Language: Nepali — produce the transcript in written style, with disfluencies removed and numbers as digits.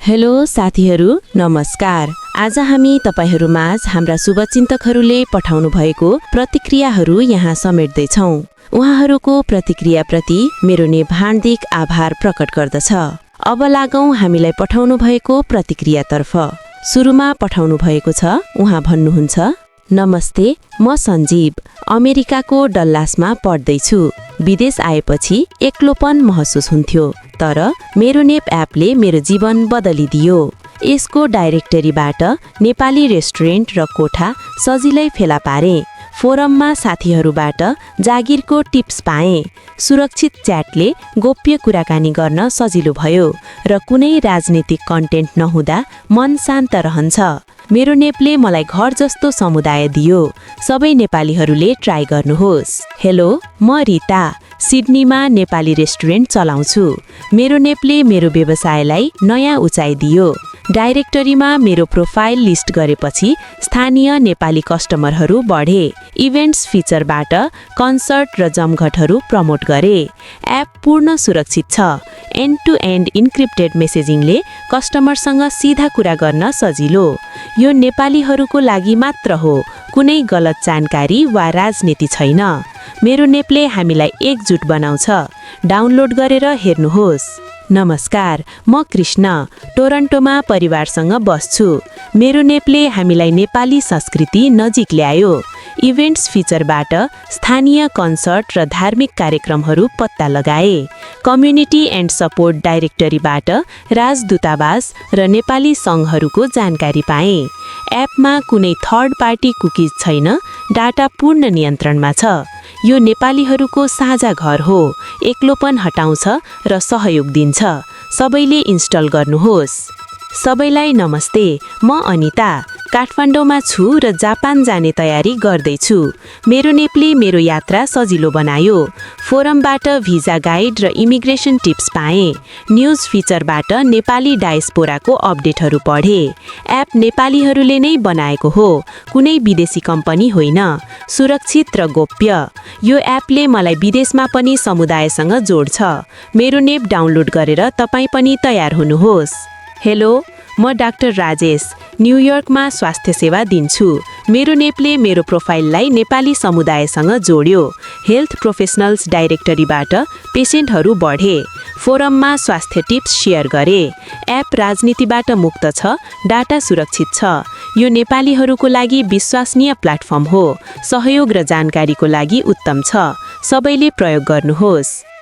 हेलो साथीहरू, नमस्कार। आज हामी तपाईहरूमाझ हाम्रा शुभचिन्तकहरूले पठाउनु भएको प्रतिक्रियाहरू यहाँ समेट्दैछौँ। उहाँहरूको प्रतिक्रियाप्रति मेरो हार्दिक आभार प्रकट गर्दछ। अब लागौं हामीलाई पठाउनु भएको प्रतिक्रियातर्फ। सुरुमा पठाउनु भएको छ, उहाँ भन्नुहुन्छ, नमस्ते, म सञ्जीव, अमेरिकाको डल्लासमा पढ्दैछु। विदेश आएपछि एक्लोपन महसुस हुन्थ्यो, तर मेरो नेप एपले मेरो जीवन बदलिदियो। यसको डाइरेक्टरीबाट नेपाली रेस्टुरेन्ट र कोठा सजिलै फेला पारे। फोरममा साथीहरूबाट जागिरको टिप्स पाएँ। सुरक्षित च्याटले गोप्य कुराकानी गर्न सजिलो भयो र कुनै राजनीतिक कन्टेन्ट नहुँदा मन शान्त रहन्छ। मेरो नेपले मलाई घर जस्तो समुदाय दियो। सबै नेपालीहरूले ट्राई गर्नुहोस्। हेलो, म रिता, सिडनीमा नेपाली रेस्टुरेन्ट चलाउँछु। मेरो नेपले मेरो व्यवसायलाई नयाँ उचाइ दियो। डाइरेक्टरीमा मेरो प्रोफाइल लिस्ट गरेपछि स्थानीय नेपाली कस्टमरहरू बढे। इभेन्ट्स फिचरबाट कन्सर्ट र जमघटहरू प्रमोट गरे। एप पूर्ण सुरक्षित छ। एन्ड टु एन्ड इन्क्रिप्टेड मेसेजिङले कस्टमरसँग सिधा कुरा गर्न सजिलो। यो नेपालीहरूको लागि मात्र हो, कुनै गलत जानकारी वा राजनीति छैन। मेरो नेपले हामीलाई एकजुट बनाउँछ। डाउनलोड गरेर हेर्नुहोस्। नमस्कार, म कृष्ण, टोरन्टोमा परिवारसँग बस्छु। मेरो नेपले हामीलाई नेपाली संस्कृति नजिक ल्यायो। इभेन्ट्स फिचरबाट स्थानीय कन्सर्ट र धार्मिक कार्यक्रमहरू पत्ता लगाए। कम्युनिटी एन्ड सपोर्ट डाइरेक्टरीबाट राजदूतावास र नेपाली सङ्घहरूको जानकारी पाएँ। एपमा कुनै थर्ड पार्टी कुकिज छैन, डाटा पूर्ण नियन्त्रणमा छ। यो नेपालीहरूको साझा घर हो, एक्लोपन हटाउँछ र सहयोग दिन्छ। सबैले इन्स्टल गर्नुहोस्। सबैलाई नमस्ते, म अनिता, काठमाडौँमा छु र जापान जाने तयारी गर्दैछु। मेरो नेपले मेरो यात्रा सजिलो बनायो। फोरमबाट भिजा गाइड र इमिग्रेसन टिप्स पाएँ। न्युज फिचरबाट नेपाली डायस्पोराको अपडेटहरू पढे। एप नेपालीहरूले नै बनाएको हो, कुनै विदेशी कम्पनी होइन। सुरक्षित र गोप्य। यो एपले मलाई विदेशमा पनि समुदायसँग जोड्छ। मेरो नेप डाउनलोड गरेर तपाईँ पनि तयार हुनुहोस्। हेलो, म डाक्टर राजेश, न्युयोर्कमा स्वास्थ्य सेवा दिन्छु। मेरो नेपले मेरो प्रोफाइललाई नेपाली समुदायसँग जोड्यो। हेल्थ प्रोफेसनल्स डाइरेक्टरीबाट पेसेन्टहरू बढे। फोरममा स्वास्थ्य टिप्स सेयर गरे। एप राजनीतिबाट मुक्त छ, डाटा सुरक्षित छ। यो नेपालीहरूको लागि विश्वसनीय प्लेटफर्म हो। सहयोग र जानकारीको लागि उत्तम छ। सबैले प्रयोग गर्नुहोस्।